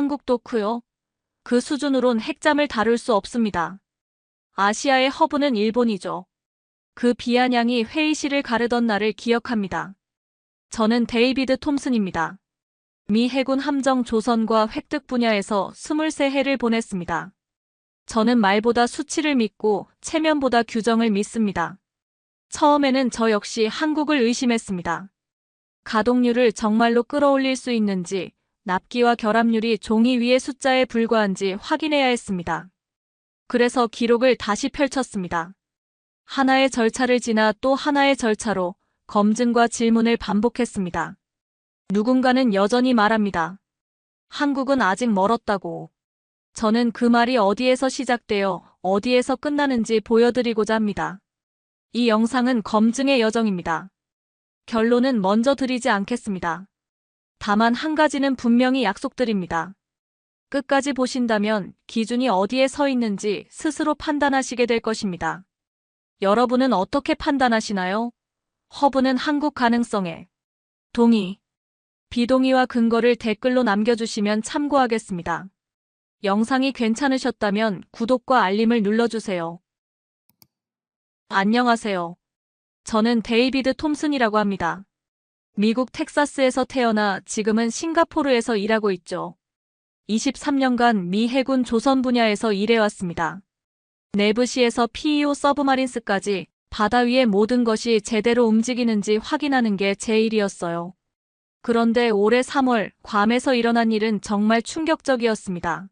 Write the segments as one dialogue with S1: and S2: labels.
S1: 한국도 크요. 그 수준으론 핵잠을 다룰 수 없습니다. 아시아의 허브는 일본이죠. 그 비아냥이 회의실을 가르던 날을 기억합니다. 저는 데이비드 톰슨입니다. 미 해군 함정 조선과 획득 분야에서 23해를 보냈습니다. 저는 말보다 수치를 믿고 체면보다 규정을 믿습니다. 처음에는 저 역시 한국을 의심했습니다. 가동률을 정말로 끌어올릴 수 있는지, 납기와 결합률이 종이 위의 숫자에 불과한지 확인해야 했습니다. 그래서 기록을 다시 펼쳤습니다. 하나의 절차를 지나 또 하나의 절차로 검증과 질문을 반복했습니다. 누군가는 여전히 말합니다. 한국은 아직 멀었다고. 저는 그 말이 어디에서 시작되어 어디에서 끝나는지 보여드리고자 합니다. 이 영상은 검증의 여정입니다. 결론은 먼저 드리지 않겠습니다. 다만 한 가지는 분명히 약속드립니다. 끝까지 보신다면 기준이 어디에 서 있는지 스스로 판단하시게 될 것입니다. 여러분은 어떻게 판단하시나요? 허브는 한국 가능성에 동의, 비동의와 근거를 댓글로 남겨주시면 참고하겠습니다. 영상이 괜찮으셨다면 구독과 알림을 눌러주세요. 안녕하세요. 저는 데이비드 톰슨이라고 합니다. 미국 텍사스에서 태어나 지금은 싱가포르에서 일하고 있죠. 23년간 미 해군 조선 분야에서 일해왔습니다. 내부시에서 PEO 서브마린스까지 바다 위의 모든 것이 제대로 움직이는지 확인하는 게 제 일이었어요. 그런데 올해 3월 괌에서 일어난 일은 정말 충격적이었습니다.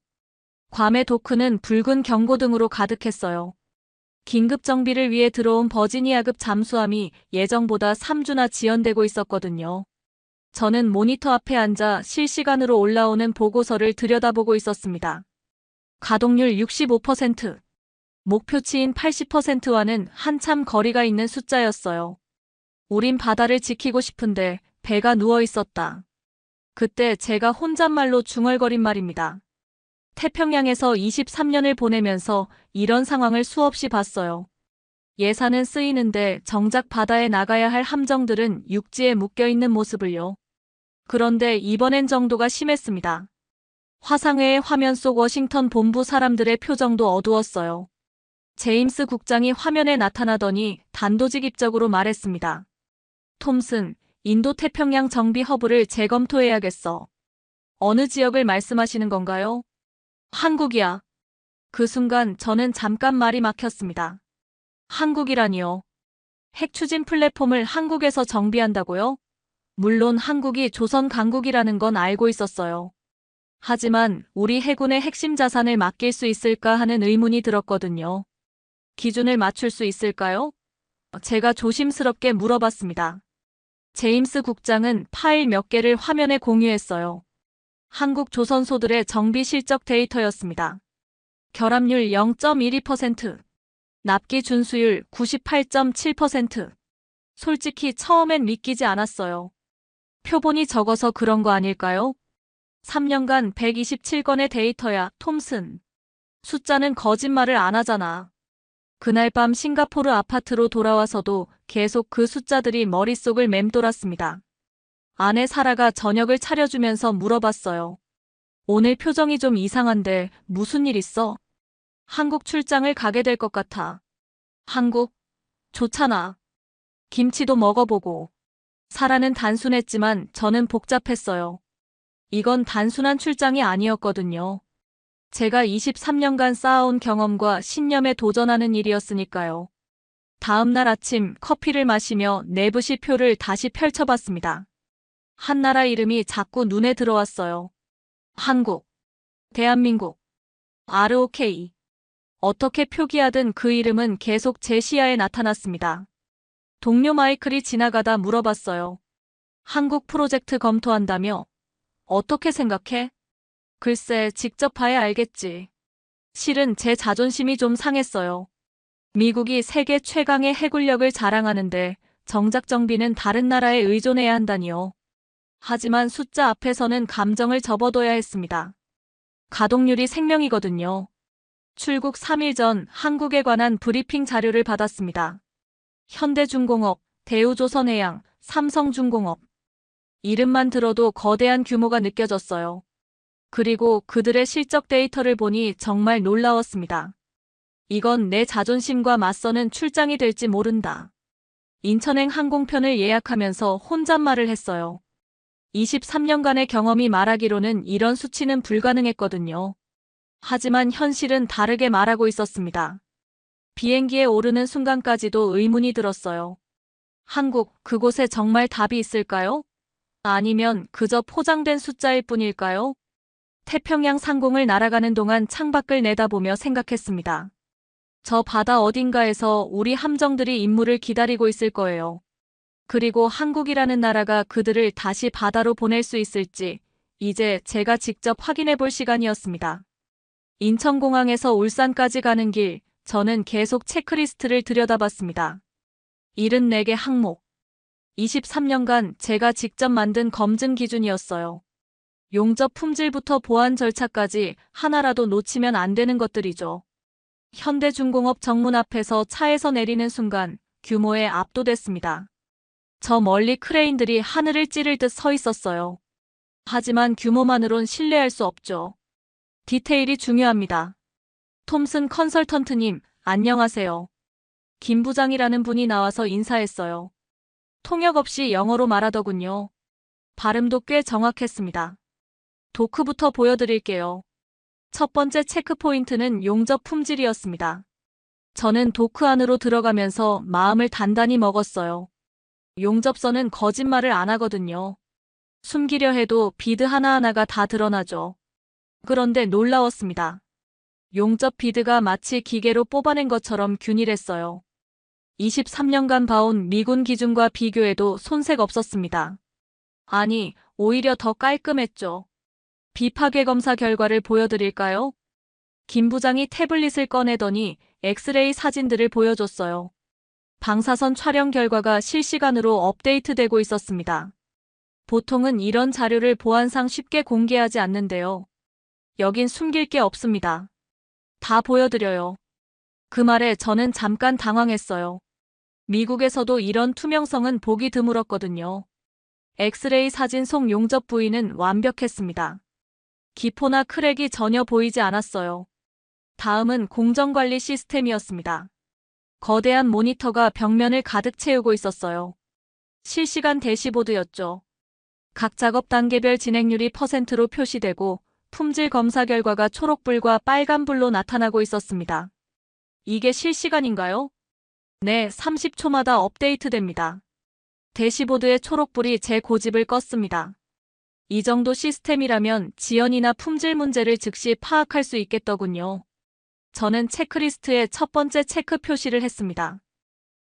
S1: 괌의 도크는 붉은 경고등으로 가득했어요. 긴급 정비를 위해 들어온 버지니아급 잠수함이 예정보다 3주나 지연되고 있었거든요. 저는 모니터 앞에 앉아 실시간으로 올라오는 보고서를 들여다보고 있었습니다. 가동률 65%, 목표치인 80%와는 한참 거리가 있는 숫자였어요. 우린 바다를 지키고 싶은데 배가 누워 있었다. 그때 제가 혼잣말로 중얼거린 말입니다. 태평양에서 23년을 보내면서 이런 상황을 수없이 봤어요. 예산은 쓰이는데 정작 바다에 나가야 할 함정들은 육지에 묶여있는 모습을요. 그런데 이번엔 정도가 심했습니다. 화상회의 화면 속 워싱턴 본부 사람들의 표정도 어두웠어요. 제임스 국장이 화면에 나타나더니 단도직입적으로 말했습니다. 톰슨, 인도태평양 정비 허브를 재검토해야겠어. 어느 지역을 말씀하시는 건가요? 한국이야. 그 순간 저는 잠깐 말이 막혔습니다. 한국이라니요. 핵 추진 플랫폼을 한국에서 정비한다고요? 물론 한국이 조선 강국이라는 건 알고 있었어요. 하지만 우리 해군의 핵심 자산을 맡길 수 있을까 하는 의문이 들었거든요. 기준을 맞출 수 있을까요? 제가 조심스럽게 물어봤습니다. 제임스 국장은 파일 몇 개를 화면에 공유했어요. 한국 조선소들의 정비 실적 데이터였습니다. 결합률 0.12%, 납기 준수율 98.7%. 솔직히 처음엔 믿기지 않았어요. 표본이 적어서 그런 거 아닐까요? 3년간 127건의 데이터야, 톰슨. 숫자는 거짓말을 안 하잖아. 그날 밤 싱가포르 아파트로 돌아와서도 계속 그 숫자들이 머릿속을 맴돌았습니다. 아내 사라가 저녁을 차려주면서 물어봤어요. 오늘 표정이 좀 이상한데 무슨 일 있어? 한국 출장을 가게 될 것 같아. 한국? 좋잖아. 김치도 먹어보고. 사라는 단순했지만 저는 복잡했어요. 이건 단순한 출장이 아니었거든요. 제가 23년간 쌓아온 경험과 신념에 도전하는 일이었으니까요. 다음 날 아침 커피를 마시며 내부시 표를 다시 펼쳐봤습니다. 한 나라 이름이 자꾸 눈에 들어왔어요. 한국, 대한민국, ROK. 어떻게 표기하든 그 이름은 계속 제 시야에 나타났습니다. 동료 마이클이 지나가다 물어봤어요. 한국 프로젝트 검토한다며? 어떻게 생각해? 글쎄, 직접 봐야 알겠지. 실은 제 자존심이 좀 상했어요. 미국이 세계 최강의 해군력을 자랑하는데 정작 정비는 다른 나라에 의존해야 한다니요. 하지만 숫자 앞에서는 감정을 접어둬야 했습니다. 가동률이 생명이거든요. 출국 3일 전 한국에 관한 브리핑 자료를 받았습니다. 현대중공업, 그리고 그들의 실적 데이터를 보니 정말 놀라웠습니다. 이건 내 자존심과 맞서는 출장이 될지 모른다. 인천행 항공편을 예약하면서 혼잣말을 했어요. 23년간의 경험이 말하기로는 이런 수치는 불가능했거든요. 하지만 현실은 다르게 말하고 있었습니다. 비행기에 오르는 순간까지도 의문이 들었어요. 한국, 그곳에 정말 답이 있을까요? 아니면 그저 포장된 숫자일 뿐일까요? 태평양 상공을 날아가는 동안 창밖을 내다보며 생각했습니다. 저 바다 어딘가에서 우리 함정들이 임무를 기다리고 있을 거예요. 그리고 한국이라는 나라가 그들을 다시 바다로 보낼 수 있을지 이제 제가 직접 확인해 볼 시간이었습니다. 인천공항에서 울산까지 가는 길, 저는 계속 체크리스트를 들여다봤습니다. 74개 항목. 23년간 제가 직접 만든 검증 기준이었어요. 용접 품질부터 보안 절차까지 하나라도 놓치면 안 되는 것들이죠. 현대중공업 정문 앞에서 차에서 내리는 순간 규모에 압도됐습니다. 저 멀리 크레인들이 하늘을 찌를 듯 서 있었어요. 하지만 규모만으론 신뢰할 수 없죠. 디테일이 중요합니다. 톰슨 컨설턴트님, 안녕하세요. 김 부장이라는 분이 나와서 인사했어요. 통역 없이 영어로 말하더군요. 발음도 꽤 정확했습니다. 도크부터 보여드릴게요. 첫 번째 체크포인트는 용접 품질이었습니다. 저는 도크 안으로 들어가면서 마음을 단단히 먹었어요. 용접선은 거짓말을 안 하거든요. 숨기려 해도 비드 하나하나가 다 드러나죠. 그런데 놀라웠습니다. 용접 비드가 마치 기계로 뽑아낸 것처럼 균일했어요. 23년간 봐온 미군 기준과 비교해도 손색 없었습니다. 아니, 오히려 더 깔끔했죠. 비파괴 검사 결과를 보여드릴까요? 김 부장이 태블릿을 꺼내더니 엑스레이 사진들을 보여줬어요. 방사선 촬영 결과가 실시간으로 업데이트되고 있었습니다. 보통은 이런 자료를 보안상 쉽게 공개하지 않는데요. 여긴 숨길 게 없습니다. 다 보여드려요. 그 말에 저는 잠깐 당황했어요. 미국에서도 이런 투명성은 보기 드물었거든요. 엑스레이 사진 속 용접 부위는 완벽했습니다. 기포나 크랙이 전혀 보이지 않았어요. 다음은 공정관리 시스템이었습니다. 거대한 모니터가 벽면을 가득 채우고 있었어요. 실시간 대시보드였죠. 각 작업 단계별 진행률이 %로 표시되고 품질 검사 결과가 초록불과 빨간불로 나타나고 있었습니다. 이게 실시간인가요? 네, 30초마다 업데이트됩니다. 대시보드의 초록불이 제 고집을 껐습니다. 이 정도 시스템이라면 지연이나 품질 문제를 즉시 파악할 수 있겠더군요. 저는 체크리스트에 첫 번째 체크 표시를 했습니다.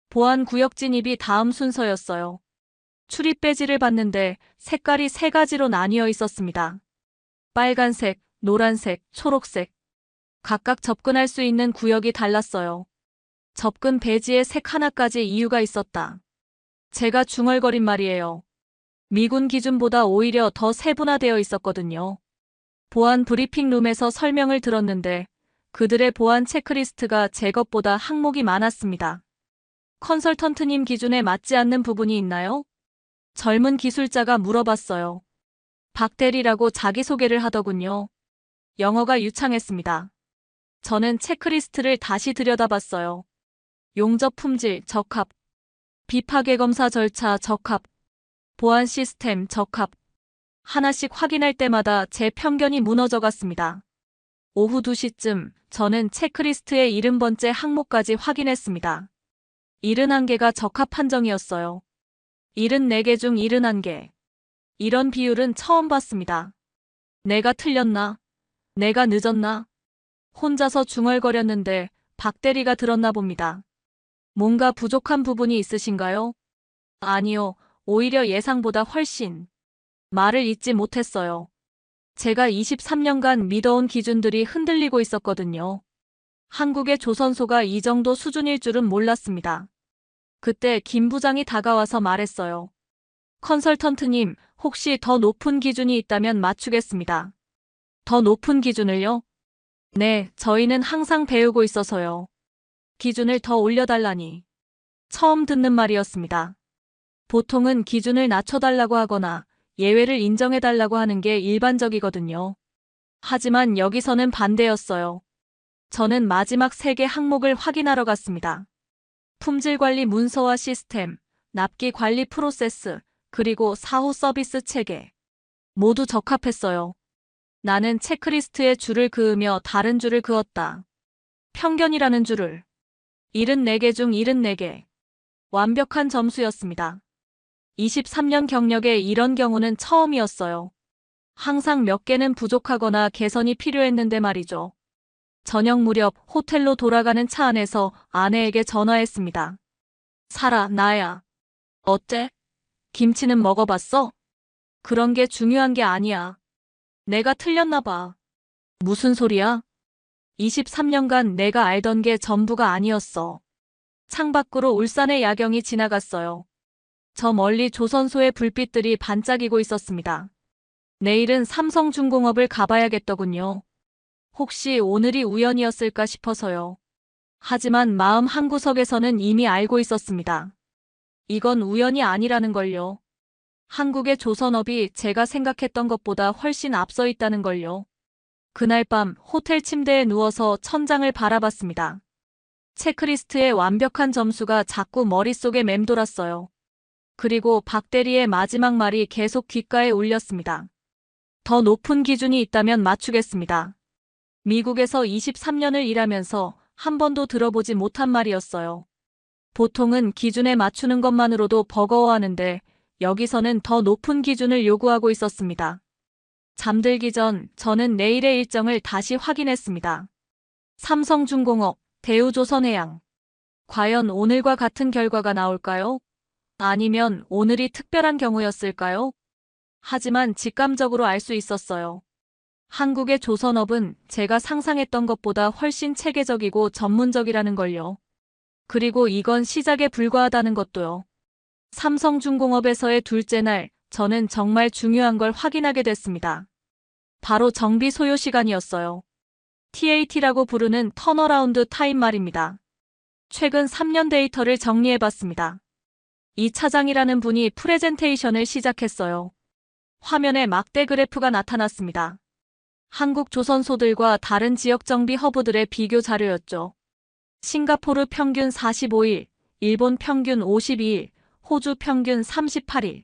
S1: 보안 구역 진입이 다음 순서였어요. 출입 배지를 봤는데 색깔이 3가지로 나뉘어 있었습니다. 빨간색, 노란색, 초록색. 각각 접근할 수 있는 구역이 달랐어요. 접근 배지의 색 하나까지 이유가 있었다. 제가 중얼거린 말이에요. 미군 기준보다 오히려 더 세분화되어 있었거든요. 보안 브리핑 룸에서 설명을 들었는데 그들의 보안 체크리스트가 제 것보다 항목이 많았습니다. 컨설턴트님 기준에 맞지 않는 부분이 있나요? 젊은 기술자가 물어봤어요. 박대리라고 자기소개를 하더군요. 영어가 유창했습니다. 저는 체크리스트를 다시 들여다봤어요. 용접 품질 적합, 비파괴 검사 절차 적합, 보안 시스템 적합. 하나씩 확인할 때마다 제 편견이 무너져갔습니다. 오후 2시쯤 저는 체크리스트의 70번째 항목까지 확인했습니다. 71개가 적합 판정이었어요. 74개 중 71개. 이런 비율은 처음 봤습니다. 내가 틀렸나? 내가 늦었나? 혼자서 중얼거렸는데 박 대리가 들었나 봅니다. 뭔가 부족한 부분이 있으신가요? 아니요, 오히려 예상보다 훨씬. 말을 잇지 못했어요. 제가 23년간 믿어온 기준들이 흔들리고 있었거든요. 한국의 조선소가 이 정도 수준일 줄은 몰랐습니다. 그때 김 부장이 다가와서 말했어요. 컨설턴트님, 혹시 더 높은 기준이 있다면 맞추겠습니다. 더 높은 기준을요? 네, 저희는 항상 배우고 있어서요. 기준을 더 올려달라니. 처음 듣는 말이었습니다. 보통은 기준을 낮춰달라고 하거나 예외를 인정해달라고 하는 게 일반적이거든요. 하지만 여기서는 반대였어요. 저는 마지막 3개 항목을 확인하러 갔습니다. 품질관리 문서와 시스템, 납기 관리 프로세스, 그리고 사후 서비스 체계. 모두 적합했어요. 나는 체크리스트에 줄을 그으며 다른 줄을 그었다. 편견이라는 줄을. 74개 중 74개. 완벽한 점수였습니다. 23년 경력에 이런 경우는 처음이었어요. 항상 몇 개는 부족하거나 개선이 필요했는데 말이죠. 저녁 무렵 호텔로 돌아가는 차 안에서 아내에게 전화했습니다. 사라, 나야. 어때? 김치는 먹어봤어? 그런 게 중요한 게 아니야. 내가 틀렸나 봐. 무슨 소리야? 23년간 내가 알던 게 전부가 아니었어. 창밖으로 울산의 야경이 지나갔어요. 저 멀리 조선소의 불빛들이 반짝이고 있었습니다. 내일은 삼성중공업을 가봐야겠더군요. 혹시 오늘이 우연이었을까 싶어서요. 하지만 마음 한구석에서는 이미 알고 있었습니다. 이건 우연이 아니라는 걸요. 한국의 조선업이 제가 생각했던 것보다 훨씬 앞서 있다는 걸요. 그날 밤 호텔 침대에 누워서 천장을 바라봤습니다. 체크리스트의 완벽한 점수가 자꾸 머릿속에 맴돌았어요. 그리고 박 대리의 마지막 말이 계속 귓가에 울렸습니다. 더 높은 기준이 있다면 맞추겠습니다. 미국에서 23년을 일하면서 한 번도 들어보지 못한 말이었어요. 보통은 기준에 맞추는 것만으로도 버거워하는데 여기서는 더 높은 기준을 요구하고 있었습니다. 잠들기 전 저는 내일의 일정을 다시 확인했습니다. 삼성중공업, 대우조선해양. 과연 오늘과 같은 결과가 나올까요? 아니면 오늘이 특별한 경우였을까요? 하지만 직감적으로 알 수 있었어요. 한국의 조선업은 제가 상상했던 것보다 훨씬 체계적이고 전문적이라는 걸요. 그리고 이건 시작에 불과하다는 것도요. 삼성중공업에서의 둘째 날, 저는 정말 중요한 걸 확인하게 됐습니다. 바로 정비 소요 시간이었어요. TAT라고 부르는 턴어라운드 타임 말입니다. 최근 3년 데이터를 정리해봤습니다. 이 차장이라는 분이 프레젠테이션을 시작했어요. 화면에 막대 그래프가 나타났습니다. 한국 조선소들과 다른 지역 정비 허브들의 비교 자료였죠. 싱가포르 평균 45일, 일본 평균 52일, 호주 평균 38일,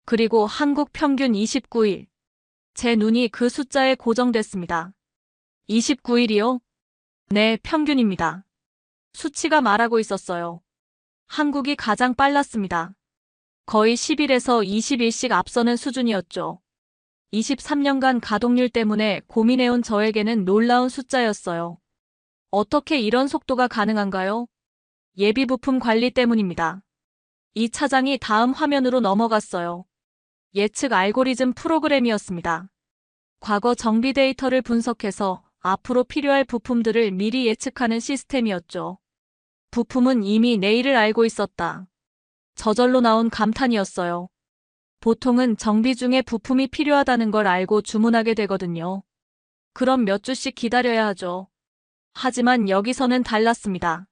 S1: 그리고 한국 평균 29일. 제 눈이 그 숫자에 고정됐습니다. 29일이요? 네, 평균입니다. 수치가 말하고 있었어요. 한국이 가장 빨랐습니다. 거의 10일에서 20일씩 앞서는 수준이었죠. 23년간 가동률 때문에 고민해온 저에게는 놀라운 숫자였어요. 어떻게 이런 속도가 가능한가요? 예비 부품 관리 때문입니다. 이 차장이 다음 화면으로 넘어갔어요. 예측 알고리즘 프로그램이었습니다. 과거 정비 데이터를 분석해서 앞으로 필요할 부품들을 미리 예측하는 시스템이었죠. 부품은 이미 내일을 알고 있었다. 저절로 나온 감탄이었어요. 보통은 정비 중에 부품이 필요하다는 걸 알고 주문하게 되거든요. 그럼 몇 주씩 기다려야 하죠. 하지만 여기서는 달랐습니다.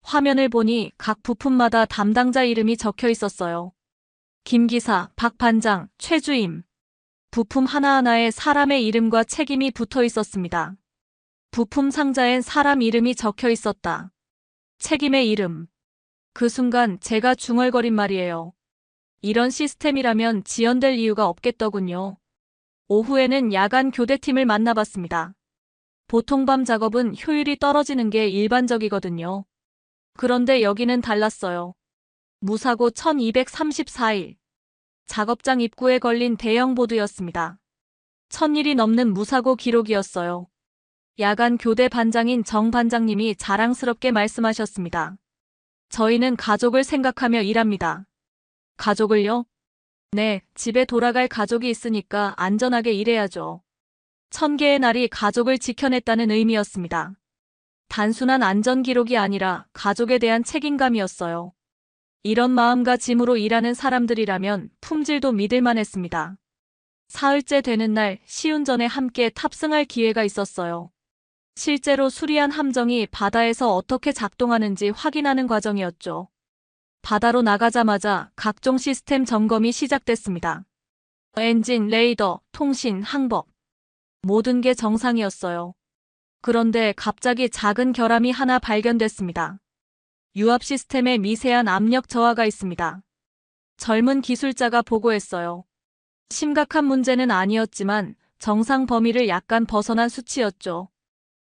S1: 화면을 보니 각 부품마다 담당자 이름이 적혀 있었어요. 김 기사, 박 반장, 최주임. 부품 하나하나에 사람의 이름과 책임이 붙어 있었습니다. 부품 상자엔 사람 이름이 적혀 있었다. 책임의 이름. 그 순간 제가 중얼거린 말이에요. 이런 시스템이라면 지연될 이유가 없겠더군요. 오후에는 야간 교대팀을 만나봤습니다. 보통 밤 작업은 효율이 떨어지는 게 일반적이거든요. 그런데 여기는 달랐어요. 무사고 1234일. 작업장 입구에 걸린 대형 보드였습니다. 1000일이 넘는 무사고 기록이었어요. 야간 교대 반장인 정 반장님이 자랑스럽게 말씀하셨습니다. 저희는 가족을 생각하며 일합니다. 가족을요? 네, 집에 돌아갈 가족이 있으니까 안전하게 일해야죠. 1000개의 날이 가족을 지켜냈다는 의미였습니다. 단순한 안전 기록이 아니라 가족에 대한 책임감이었어요. 이런 마음가짐으로 일하는 사람들이라면 품질도 믿을만 했습니다. 사흘째 되는 날 시운전에 함께 탑승할 기회가 있었어요. 실제로 수리한 함정이 바다에서 어떻게 작동하는지 확인하는 과정이었죠. 바다로 나가자마자 각종 시스템 점검이 시작됐습니다. 엔진, 레이더, 통신, 항법. 모든 게 정상이었어요. 그런데 갑자기 작은 결함이 하나 발견됐습니다. 유압 시스템에 미세한 압력 저하가 있습니다. 젊은 기술자가 보고했어요. 심각한 문제는 아니었지만 정상 범위를 약간 벗어난 수치였죠.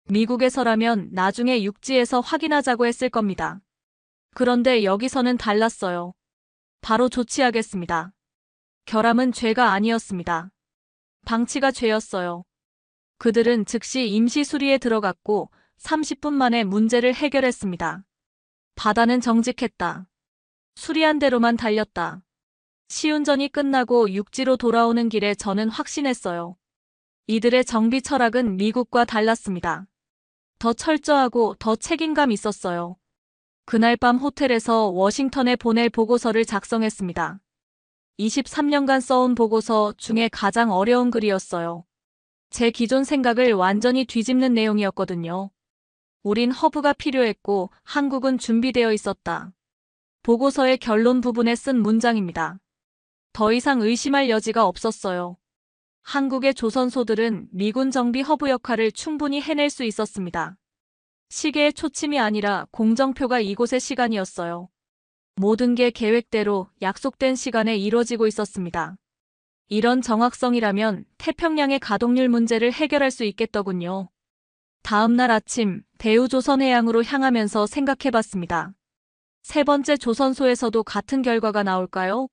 S1: 미국에서라면 나중에 육지에서 확인하자고 했을 겁니다. 그런데 여기서는 달랐어요. 바로 조치하겠습니다. 결함은 죄가 아니었습니다. 방치가 죄였어요. 그들은 즉시 임시 수리에 들어갔고 30분 만에 문제를 해결했습니다. 바다는 정직했다. 수리한 대로만 달렸다. 시운전이 끝나고 육지로 돌아오는 길에 저는 확신했어요. 이들의 정비 철학은 미국과 달랐습니다. 더 철저하고 더 책임감 있었어요. 그날 밤 호텔에서 워싱턴에 보낼 보고서를 작성했습니다. 23년간 써온 보고서 중에 가장 어려운 글이었어요. 제 기존 생각을 완전히 뒤집는 내용이었거든요. 우린 허브가 필요했고 한국은 준비되어 있었다. 보고서의 결론 부분에 쓴 문장입니다. 더 이상 의심할 여지가 없었어요. 한국의 조선소들은 미군 정비 허브 역할을 충분히 해낼 수 있었습니다. 시계의 초침이 아니라 공정표가 이곳의 시간이었어요. 모든 게 계획대로 약속된 시간에 이루어지고 있었습니다. 이런 정확성이라면 태평양의 가동률 문제를 해결할 수 있겠더군요. 다음 날 아침 대우조선해양으로 향하면서 생각해봤습니다. 세 번째 조선소에서도 같은 결과가 나올까요?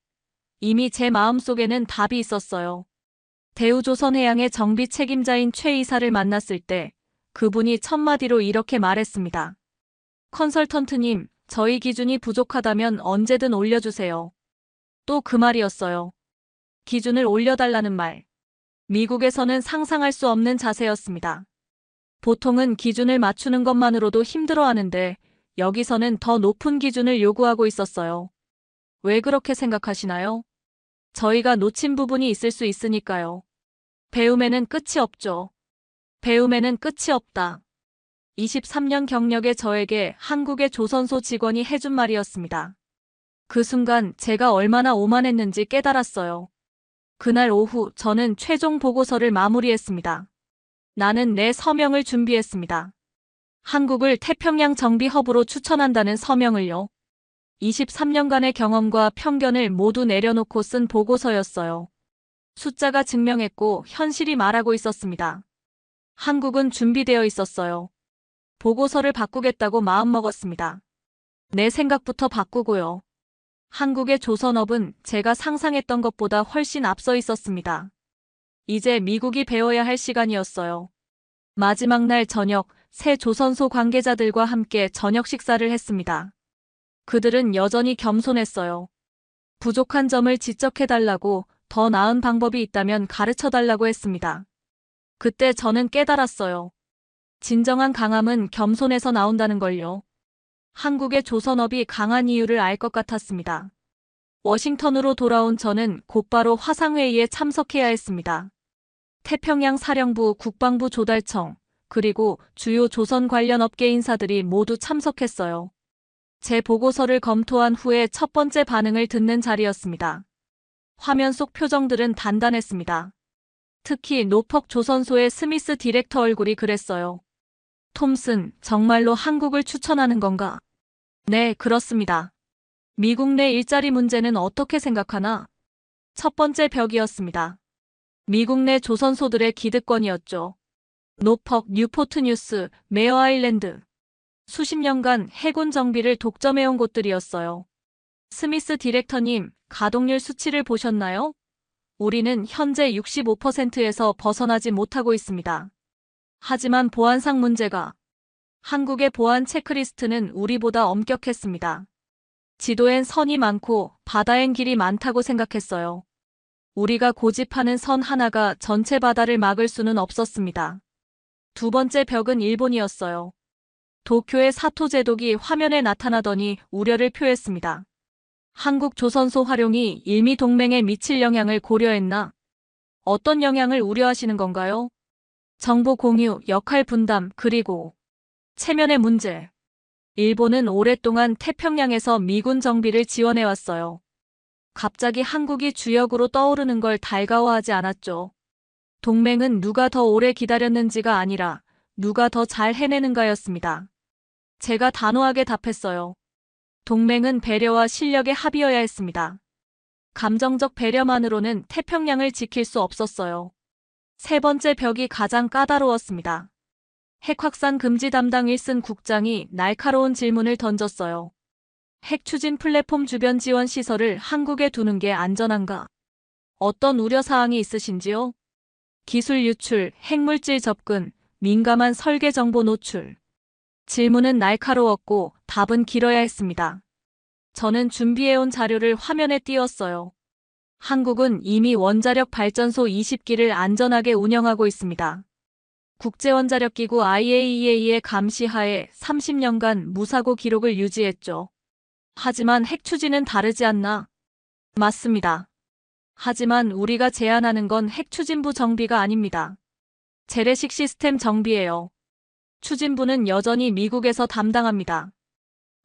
S1: 이미 제 마음속에는 답이 있었어요. 대우조선해양의 정비 책임자인 최 이사를 만났을 때 그분이 첫마디로 이렇게 말했습니다. 컨설턴트님, 저희 기준이 부족하다면 언제든 올려주세요. 또 그 말이었어요. 기준을 올려달라는 말. 미국에서는 상상할 수 없는 자세였습니다. 보통은 기준을 맞추는 것만으로도 힘들어하는데 여기서는 더 높은 기준을 요구하고 있었어요. 왜 그렇게 생각하시나요? 저희가 놓친 부분이 있을 수 있으니까요. 배움에는 끝이 없죠. 배움에는 끝이 없다. 23년 경력의 저에게 한국의 조선소 직원이 해준 말이었습니다. 그 순간 제가 얼마나 오만했는지 깨달았어요. 그날 오후 저는 최종 보고서를 마무리했습니다. 나는 내 서명을 준비했습니다. 한국을 태평양 정비 허브로 추천한다는 서명을요. 23년간의 경험과 편견을 모두 내려놓고 쓴 보고서였어요. 숫자가 증명했고 현실이 말하고 있었습니다. 한국은 준비되어 있었어요. 보고서를 바꾸겠다고 마음먹었습니다. 내 생각부터 바꾸고요. 한국의 조선업은 제가 상상했던 것보다 훨씬 앞서 있었습니다. 이제 미국이 배워야 할 시간이었어요. 마지막 날 저녁, 새 조선소 관계자들과 함께 저녁 식사를 했습니다. 그들은 여전히 겸손했어요. 부족한 점을 지적해달라고, 더 나은 방법이 있다면 가르쳐달라고 했습니다. 그때 저는 깨달았어요. 진정한 강함은 겸손에서 나온다는 걸요. 한국의 조선업이 강한 이유를 알 것 같았습니다. 워싱턴으로 돌아온 저는 곧바로 화상회의에 참석해야 했습니다. 태평양 사령부, 국방부 조달청, 그리고 주요 조선 관련 업계 인사들이 모두 참석했어요. 제 보고서를 검토한 후에 첫 번째 반응을 듣는 자리였습니다. 화면 속 표정들은 단단했습니다. 특히 노퍽 조선소의 스미스 디렉터 얼굴이 그랬어요. 톰슨, 정말로 한국을 추천하는 건가? 네, 그렇습니다. 미국 내 일자리 문제는 어떻게 생각하나? 첫 번째 벽이었습니다. 미국 내 조선소들의 기득권이었죠. 노퍽, 뉴포트 뉴스, 메어 아일랜드. 수십 년간 해군 정비를 독점해온 곳들이었어요. 스미스 디렉터님, 가동률 수치를 보셨나요? 우리는 현재 65%에서 벗어나지 못하고 있습니다. 하지만 보안상 문제가. 한국의 보안 체크리스트는 우리보다 엄격했습니다. 지도엔 선이 많고 바다엔 길이 많다고 생각했어요. 우리가 고집하는 선 하나가 전체 바다를 막을 수는 없었습니다. 두 번째 벽은 일본이었어요. 도쿄의 사토 제독이 화면에 나타나더니 우려를 표했습니다. 한국 조선소 활용이 일미 동맹에 미칠 영향을 고려했나? 어떤 영향을 우려하시는 건가요? 정보 공유, 역할 분담, 그리고 체면의 문제. 일본은 오랫동안 태평양에서 미군 정비를 지원해왔어요. 갑자기 한국이 주역으로 떠오르는 걸 달가워하지 않았죠. 동맹은 누가 더 오래 기다렸는지가 아니라 누가 더 잘 해내는가였습니다. 제가 단호하게 답했어요. 동맹은 배려와 실력의 합이어야 했습니다. 감정적 배려만으로는 태평양을 지킬 수 없었어요. 세 번째 벽이 가장 까다로웠습니다. 핵확산 금지 담당 윌슨 국장이 날카로운 질문을 던졌어요. 핵 추진 플랫폼 주변 지원 시설을 한국에 두는 게 안전한가? 어떤 우려사항이 있으신지요? 기술 유출, 핵물질 접근, 민감한 설계 정보 노출. 질문은 날카로웠고 답은 길어야 했습니다. 저는 준비해온 자료를 화면에 띄웠어요. 한국은 이미 원자력 발전소 20기를 안전하게 운영하고 있습니다. 국제원자력기구 IAEA의 감시하에 30년간 무사고 기록을 유지했죠. 하지만 핵 추진은 다르지 않나? 맞습니다. 하지만 우리가 제안하는 건 핵 추진부 정비가 아닙니다. 재래식 시스템 정비예요. 추진부는 여전히 미국에서 담당합니다.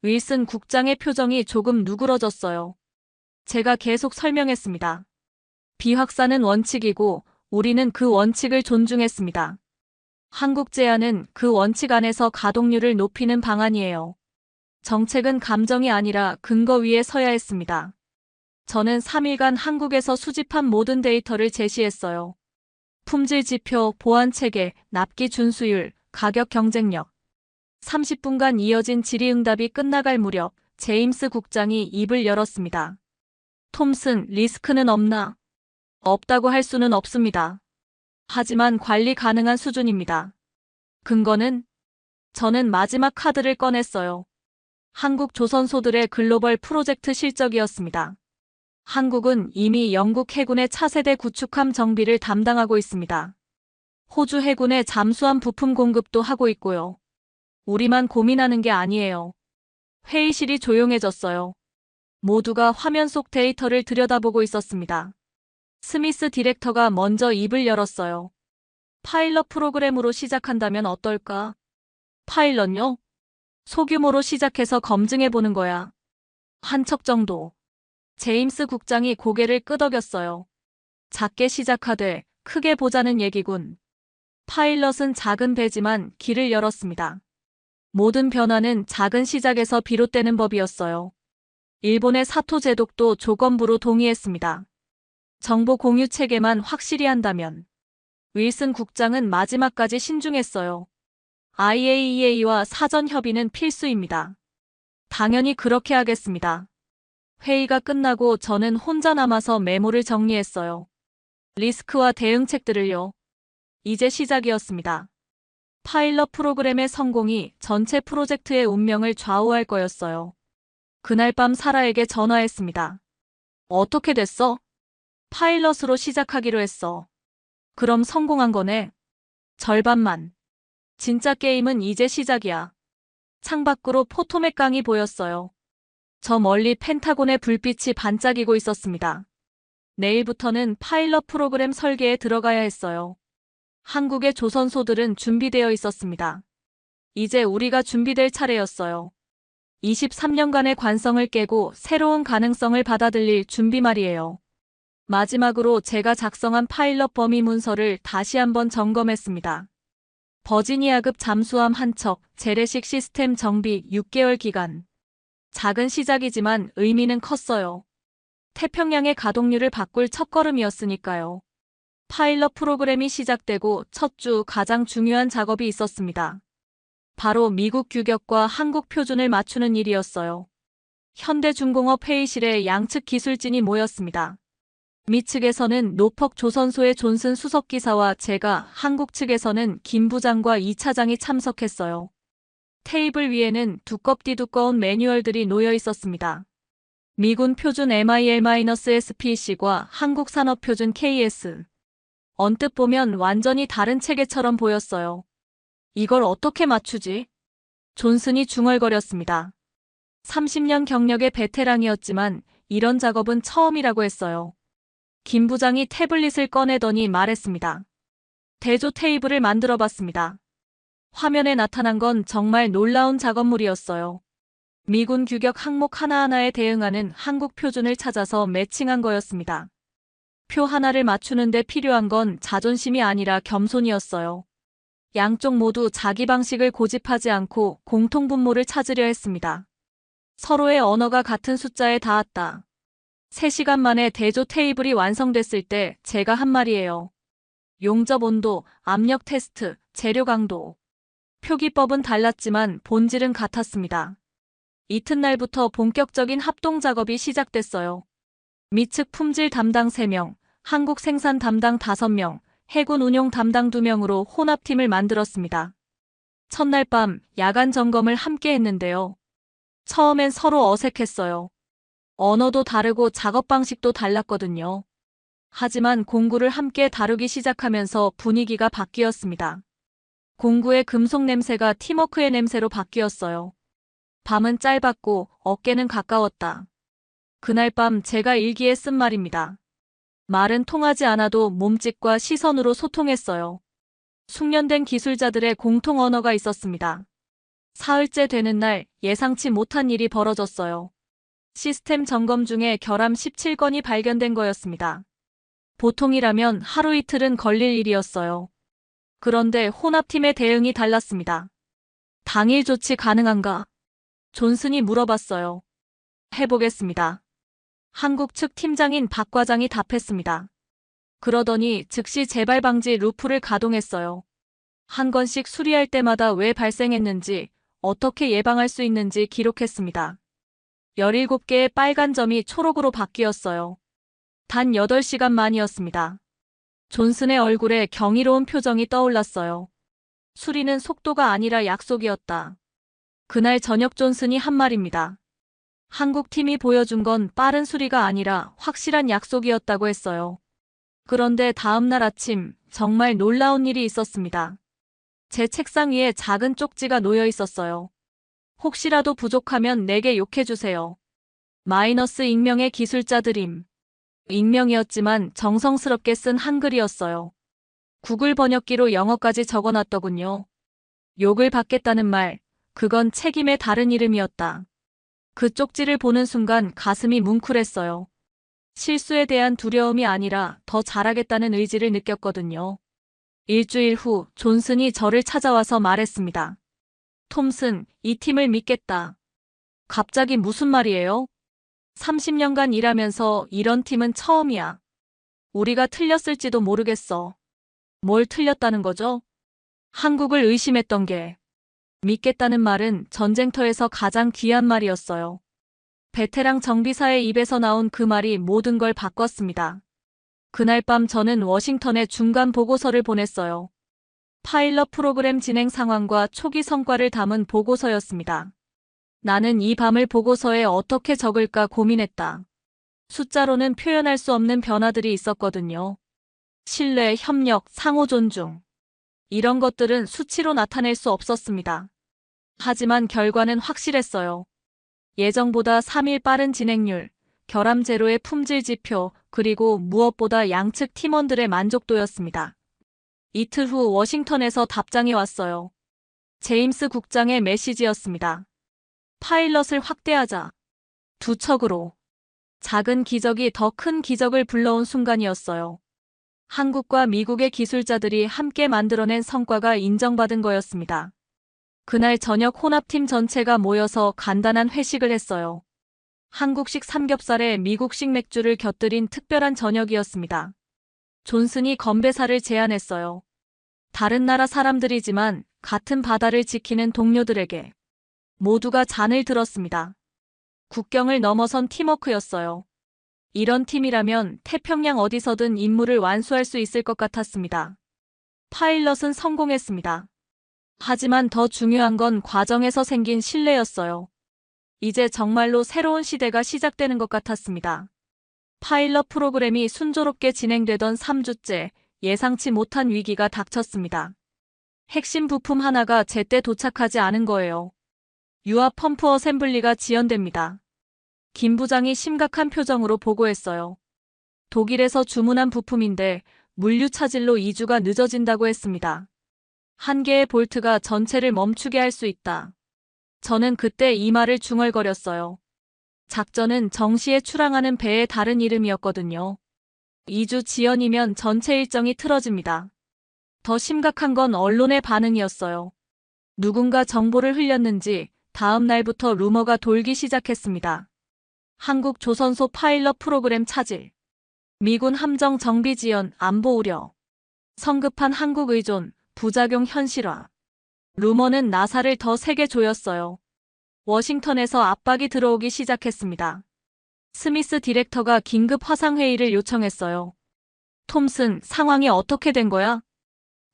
S1: 윌슨 국장의 표정이 조금 누그러졌어요. 제가 계속 설명했습니다. 비확산은 원칙이고 우리는 그 원칙을 존중했습니다. 한국 제안은 그 원칙 안에서 가동률을 높이는 방안이에요. 정책은 감정이 아니라 근거 위에 서야 했습니다. 저는 3일간 한국에서 수집한 모든 데이터를 제시했어요. 품질 지표, 보안 체계, 납기 준수율, 가격 경쟁력. 30분간 이어진 질의응답이 끝나갈 무렵 제임스 국장이 입을 열었습니다. 톰슨, 리스크는 없나? 없다고 할 수는 없습니다. 하지만 관리 가능한 수준입니다. 근거는? 저는 마지막 카드를 꺼냈어요. 한국 조선소들의 글로벌 프로젝트 실적이었습니다. 한국은 이미 영국 해군의 차세대 구축함 정비를 담당하고 있습니다. 호주 해군의 잠수함 부품 공급도 하고 있고요. 우리만 고민하는 게 아니에요. 회의실이 조용해졌어요. 모두가 화면 속 데이터를 들여다보고 있었습니다. 스미스 디렉터가 먼저 입을 열었어요. 파일럿 프로그램으로 시작한다면 어떨까? 파일럿요? 소규모로 시작해서 검증해보는 거야. 한 척 정도. 제임스 국장이 고개를 끄덕였어요. 작게 시작하되 크게 보자는 얘기군. 파일럿은 작은 배지만 길을 열었습니다. 모든 변화는 작은 시작에서 비롯되는 법이었어요. 일본의 사토 제독도 조건부로 동의했습니다. 정보 공유 체계만 확실히 한다면. 윌슨 국장은 마지막까지 신중했어요. IAEA와 사전 협의는 필수입니다. 당연히 그렇게 하겠습니다. 회의가 끝나고 저는 혼자 남아서 메모를 정리했어요. 리스크와 대응책들을요. 이제 시작이었습니다. 파일럿 프로그램의 성공이 전체 프로젝트의 운명을 좌우할 거였어요. 그날 밤 사라에게 전화했습니다. 어떻게 됐어? 파일럿으로 시작하기로 했어. 그럼 성공한 거네. 절반만. 진짜 게임은 이제 시작이야. 창밖으로 포토맥 강이 보였어요. 저 멀리 펜타곤의 불빛이 반짝이고 있었습니다. 내일부터는 파일럿 프로그램 설계에 들어가야 했어요. 한국의 조선소들은 준비되어 있었습니다. 이제 우리가 준비될 차례였어요. 23년간의 관성을 깨고 새로운 가능성을 받아들일 준비 말이에요. 마지막으로 제가 작성한 파일럿 범위 문서를 다시 한번 점검했습니다. 버지니아급 잠수함 한 척, 재래식 시스템 정비 6개월 기간. 작은 시작이지만 의미는 컸어요. 태평양의 가동률을 바꿀 첫걸음이었으니까요. 파일럿 프로그램이 시작되고 첫 주 가장 중요한 작업이 있었습니다. 바로 미국 규격과 한국 표준을 맞추는 일이었어요. 현대중공업 회의실에 양측 기술진이 모였습니다. 미 측에서는 노퍽 조선소의 존슨 수석기사와 제가, 한국 측에서는 김 부장과 이 차장이 참석했어요. 테이블 위에는 두껍디 두꺼운 매뉴얼들이 놓여 있었습니다. 미군 표준 MIL-SPC과 한국 산업 표준 KS. 언뜻 보면 완전히 다른 체계처럼 보였어요. 이걸 어떻게 맞추지? 존슨이 중얼거렸습니다. 30년 경력의 베테랑이었지만 이런 작업은 처음이라고 했어요. 김 부장이 태블릿을 꺼내더니 말했습니다. 대조 테이블을 만들어봤습니다. 화면에 나타난 건 정말 놀라운 작업물이었어요. 미군 규격 항목 하나하나에 대응하는 한국 표준을 찾아서 매칭한 거였습니다. 표 하나를 맞추는데 필요한 건 자존심이 아니라 겸손이었어요. 양쪽 모두 자기 방식을 고집하지 않고 공통분모를 찾으려 했습니다. 서로의 언어가 같은 숫자에 닿았다. 3시간 만에 대조 테이블이 완성됐을 때 제가 한 말이에요. 용접 온도, 압력 테스트, 재료 강도. 표기법은 달랐지만 본질은 같았습니다. 이튿날부터 본격적인 합동 작업이 시작됐어요. 미측 품질 담당 3명, 한국 생산 담당 5명, 해군 운용 담당 2명으로 혼합팀을 만들었습니다. 첫날 밤 야간 점검을 함께 했는데요. 처음엔 서로 어색했어요. 언어도 다르고 작업 방식도 달랐거든요. 하지만 공구를 함께 다루기 시작하면서 분위기가 바뀌었습니다. 공구의 금속 냄새가 팀워크의 냄새로 바뀌었어요. 밤은 짧았고 어깨는 가까웠다. 그날 밤 제가 일기에 쓴 말입니다. 말은 통하지 않아도 몸짓과 시선으로 소통했어요. 숙련된 기술자들의 공통 언어가 있었습니다. 사흘째 되는 날 예상치 못한 일이 벌어졌어요. 시스템 점검 중에 결함 17건이 발견된 거였습니다. 보통이라면 하루 이틀은 걸릴 일이었어요. 그런데 혼합팀의 대응이 달랐습니다. 당일 조치 가능한가? 존슨이 물어봤어요. 해보겠습니다. 한국 측 팀장인 박 과장이 답했습니다. 그러더니 즉시 재발 방지 루프를 가동했어요. 한 건씩 수리할 때마다 왜 발생했는지, 어떻게 예방할 수 있는지 기록했습니다. 17개의 빨간 점이 초록으로 바뀌었어요. 단 8시간 만이었습니다. 존슨의 얼굴에 경이로운 표정이 떠올랐어요. 수리는 속도가 아니라 약속이었다. 그날 저녁 존슨이 한 말입니다. 한국 팀이 보여준 건 빠른 수리가 아니라 확실한 약속이었다고 했어요. 그런데 다음 날 아침 정말 놀라운 일이 있었습니다. 제 책상 위에 작은 쪽지가 놓여 있었어요. 혹시라도 부족하면 내게 욕해주세요. 마이너스 익명의 기술자들임. 익명이었지만 정성스럽게 쓴 한글이었어요. 구글 번역기로 영어까지 적어놨더군요. 욕을 받겠다는 말, 그건 책임의 다른 이름이었다. 그 쪽지를 보는 순간 가슴이 뭉클했어요. 실수에 대한 두려움이 아니라 더 잘하겠다는 의지를 느꼈거든요. 일주일 후 존슨이 저를 찾아와서 말했습니다. 톰슨, 이 팀을 믿겠다. 갑자기 무슨 말이에요? 30년간 일하면서 이런 팀은 처음이야. 우리가 틀렸을지도 모르겠어. 뭘 틀렸다는 거죠? 한국을 의심했던 게. 믿겠다는 말은 전쟁터에서 가장 귀한 말이었어요. 베테랑 정비사의 입에서 나온 그 말이 모든 걸 바꿨습니다. 그날 밤 저는 워싱턴에 중간 보고서를 보냈어요. 파일럿 프로그램 진행 상황과 초기 성과를 담은 보고서였습니다. 나는 이 밤을 보고서에 어떻게 적을까 고민했다. 숫자로는 표현할 수 없는 변화들이 있었거든요. 신뢰, 협력, 상호 존중. 이런 것들은 수치로 나타낼 수 없었습니다. 하지만 결과는 확실했어요. 예정보다 3일 빠른 진행률, 결함 제로의 품질 지표, 그리고 무엇보다 양측 팀원들의 만족도였습니다. 이틀 후 워싱턴에서 답장이 왔어요. 제임스 국장의 메시지였습니다. 파일럿을 확대하자. 두 척으로. 작은 기적이 더 큰 기적을 불러온 순간이었어요. 한국과 미국의 기술자들이 함께 만들어낸 성과가 인정받은 거였습니다. 그날 저녁 혼합팀 전체가 모여서 간단한 회식을 했어요. 한국식 삼겹살에 미국식 맥주를 곁들인 특별한 저녁이었습니다. 존슨이 건배사를 제안했어요. 다른 나라 사람들이지만 같은 바다를 지키는 동료들에게. 모두가 잔을 들었습니다. 국경을 넘어선 팀워크였어요. 이런 팀이라면 태평양 어디서든 임무를 완수할 수 있을 것 같았습니다. 파일럿은 성공했습니다. 하지만 더 중요한 건 과정에서 생긴 신뢰였어요. 이제 정말로 새로운 시대가 시작되는 것 같았습니다. 파일럿 프로그램이 순조롭게 진행되던 3주째 예상치 못한 위기가 닥쳤습니다. 핵심 부품 하나가 제때 도착하지 않은 거예요. 유압 펌프 어셈블리가 지연됩니다. 김 부장이 심각한 표정으로 보고했어요. 독일에서 주문한 부품인데 물류 차질로 2주가 늦어진다고 했습니다. 한 개의 볼트가 전체를 멈추게 할 수 있다. 저는 그때 이 말을 중얼거렸어요. 작전은 정시에 출항하는 배의 다른 이름이었거든요. 2주 지연이면 전체 일정이 틀어집니다. 더 심각한 건 언론의 반응이었어요. 누군가 정보를 흘렸는지 다음 날부터 루머가 돌기 시작했습니다. 한국 조선소 파일럿 프로그램 차질. 미군 함정 정비 지연 안보 우려. 성급한 한국 의존, 부작용 현실화. 루머는 나사를 더 세게 조였어요. 워싱턴에서 압박이 들어오기 시작했습니다. 스미스 디렉터가 긴급 화상회의를 요청했어요. 톰슨, 상황이 어떻게 된 거야?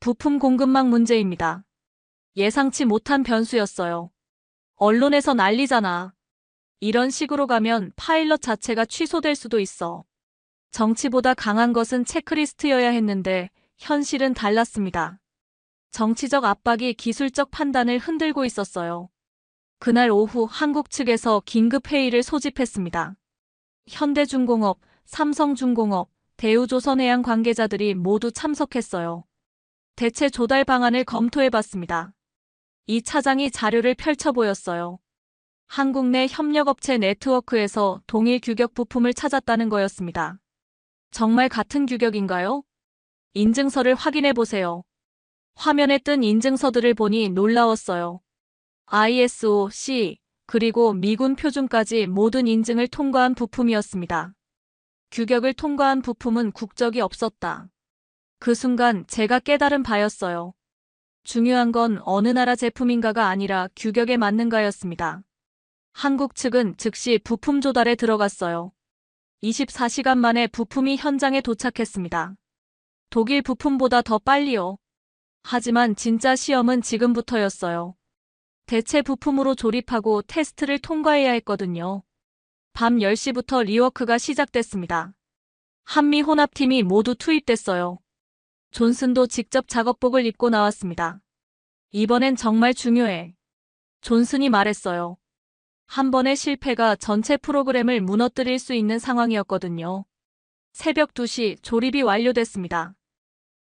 S1: 부품 공급망 문제입니다. 예상치 못한 변수였어요. 언론에서 난리잖아. 이런 식으로 가면 파일럿 자체가 취소될 수도 있어. 정치보다 강한 것은 체크리스트여야 했는데 현실은 달랐습니다. 정치적 압박이 기술적 판단을 흔들고 있었어요. 그날 오후 한국 측에서 긴급 회의를 소집했습니다. 현대중공업, 삼성중공업, 대우조선해양 관계자들이 모두 참석했어요. 대체 조달 방안을 검토해봤습니다. 이 차장이 자료를 펼쳐 보였어요. 한국 내 협력업체 네트워크에서 동일 규격 부품을 찾았다는 거였습니다. 정말 같은 규격인가요? 인증서를 확인해 보세요. 화면에 뜬 인증서들을 보니 놀라웠어요. ISO, C, 그리고 미군 표준까지 모든 인증을 통과한 부품이었습니다. 규격을 통과한 부품은 국적이 없었다. 그 순간 제가 깨달은 바였어요. 중요한 건 어느 나라 제품인가가 아니라 규격에 맞는가였습니다. 한국 측은 즉시 부품 조달에 들어갔어요. 24시간 만에 부품이 현장에 도착했습니다. 독일 부품보다 더 빨리요. 하지만 진짜 시험은 지금부터였어요. 대체 부품으로 조립하고 테스트를 통과해야 했거든요. 밤 10시부터 리워크가 시작됐습니다. 한미 혼합팀이 모두 투입됐어요. 존슨도 직접 작업복을 입고 나왔습니다. 이번엔 정말 중요해. 존슨이 말했어요. 한 번의 실패가 전체 프로그램을 무너뜨릴 수 있는 상황이었거든요. 새벽 2시 조립이 완료됐습니다.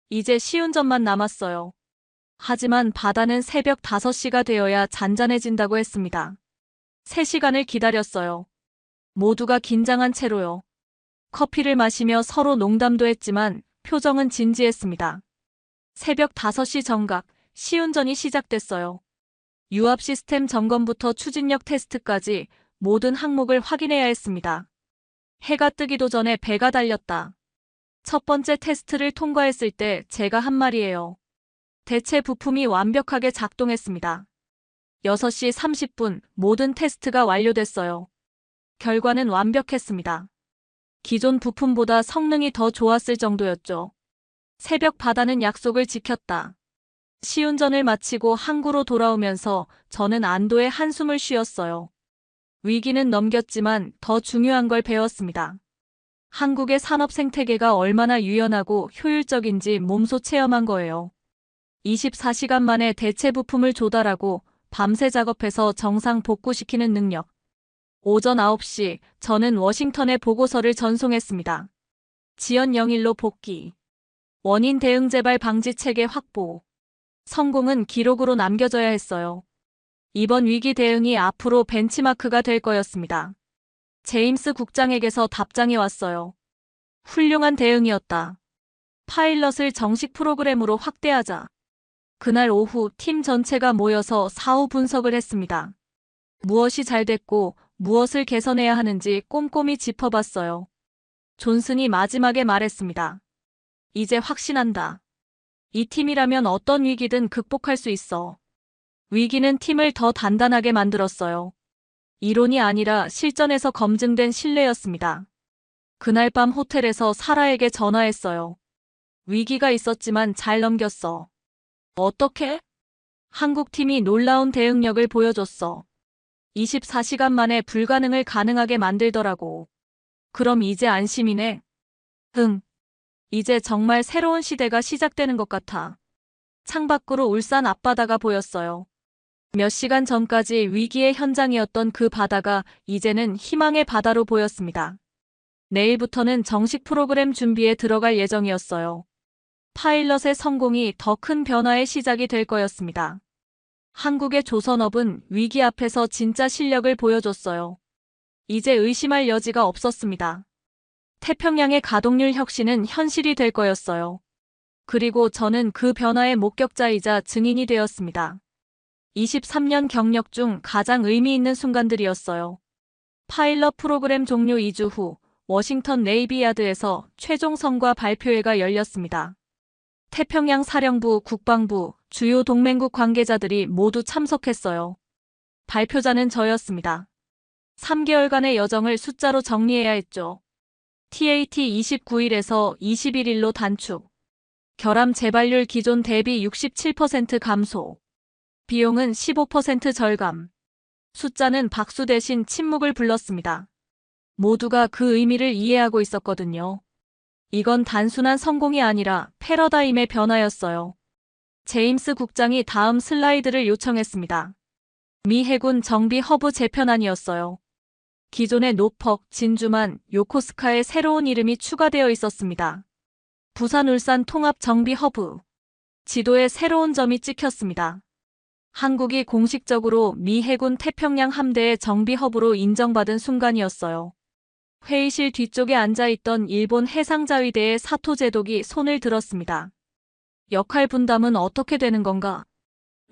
S1: 이제 시운전만 남았어요. 하지만 바다는 새벽 5시가 되어야 잔잔해진다고 했습니다. 3시간을 기다렸어요. 모두가 긴장한 채로요. 커피를 마시며 서로 농담도 했지만 표정은 진지했습니다. 새벽 5시 정각, 시운전이 시작됐어요. 유압 시스템 점검부터 추진력 테스트까지 모든 항목을 확인해야 했습니다. 해가 뜨기도 전에 배가 달렸다. 첫 번째 테스트를 통과했을 때 제가 한 말이에요. 대체 부품이 완벽하게 작동했습니다. 6시 30분 모든 테스트가 완료됐어요. 결과는 완벽했습니다. 기존 부품보다 성능이 더 좋았을 정도였죠. 새벽 바다는 약속을 지켰다. 시운전을 마치고 항구로 돌아오면서 저는 안도의 한숨을 쉬었어요. 위기는 넘겼지만 더 중요한 걸 배웠습니다. 한국의 산업 생태계가 얼마나 유연하고 효율적인지 몸소 체험한 거예요. 24시간 만에 대체 부품을 조달하고 밤새 작업해서 정상 복구시키는 능력. 오전 9시 저는 워싱턴에 보고서를 전송했습니다. 지연 0일로 복귀. 원인 대응 재발 방지 체계 확보. 성공은 기록으로 남겨져야 했어요. 이번 위기 대응이 앞으로 벤치마크가 될 거였습니다. 제임스 국장에게서 답장이 왔어요. 훌륭한 대응이었다. 파일럿을 정식 프로그램으로 확대하자. 그날 오후 팀 전체가 모여서 사후 분석을 했습니다. 무엇이 잘 됐고 무엇을 개선해야 하는지 꼼꼼히 짚어봤어요. 존슨이 마지막에 말했습니다. 이제 확신한다. 이 팀이라면 어떤 위기든 극복할 수 있어. 위기는 팀을 더 단단하게 만들었어요. 이론이 아니라 실전에서 검증된 신뢰였습니다. 그날 밤 호텔에서 사라에게 전화했어요. 위기가 있었지만 잘 넘겼어. 어떻게? 한국팀이 놀라운 대응력을 보여줬어. 24시간 만에 불가능을 가능하게 만들더라고. 그럼 이제 안심이네. 응. 이제 정말 새로운 시대가 시작되는 것 같아. 창밖으로 울산 앞바다가 보였어요. 몇 시간 전까지 위기의 현장이었던 그 바다가 이제는 희망의 바다로 보였습니다. 내일부터는 정식 프로그램 준비에 들어갈 예정이었어요. 파일럿의 성공이 더 큰 변화의 시작이 될 거였습니다. 한국의 조선업은 위기 앞에서 진짜 실력을 보여줬어요. 이제 의심할 여지가 없었습니다. 태평양의 가동률 혁신은 현실이 될 거였어요. 그리고 저는 그 변화의 목격자이자 증인이 되었습니다. 23년 경력 중 가장 의미 있는 순간들이었어요. 파일럿 프로그램 종료 2주 후 워싱턴 네이비야드에서 최종 성과 발표회가 열렸습니다. 태평양 사령부, 국방부, 주요 동맹국 관계자들이 모두 참석했어요. 발표자는 저였습니다. 3개월간의 여정을 숫자로 정리해야 했죠. TAT 29일에서 21일로 단축. 결함 재발률 기존 대비 67% 감소. 비용은 15% 절감. 숫자는 박수 대신 침묵을 불렀습니다. 모두가 그 의미를 이해하고 있었거든요. 이건 단순한 성공이 아니라 패러다임의 변화였어요. 제임스 국장이 다음 슬라이드를 요청했습니다. 미 해군 정비 허브 재편안이었어요. 기존의 노퍽, 진주만, 요코스카의 새로운 이름이 추가되어 있었습니다. 부산 울산 통합 정비 허브. 지도에 새로운 점이 찍혔습니다. 한국이 공식적으로 미 해군 태평양 함대의 정비 허브로 인정받은 순간이었어요. 회의실 뒤쪽에 앉아있던 일본 해상자위대의 사토 제독이 손을 들었습니다. 역할 분담은 어떻게 되는 건가?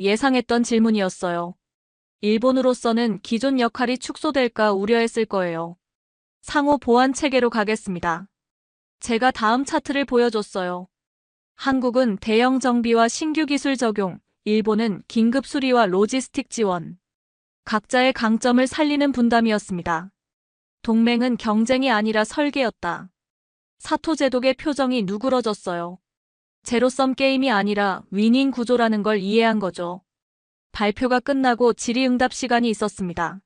S1: 예상했던 질문이었어요. 일본으로서는 기존 역할이 축소될까 우려했을 거예요. 상호 보완 체계로 가겠습니다. 제가 다음 차트를 보여줬어요. 한국은 대형 정비와 신규 기술 적용, 일본은 긴급 수리와 로지스틱 지원. 각자의 강점을 살리는 분담이었습니다. 동맹은 경쟁이 아니라 설계였다. 사토 제독의 표정이 누그러졌어요. 제로섬 게임이 아니라 위닝 구조라는 걸 이해한 거죠. 발표가 끝나고 질의응답 시간이 있었습니다.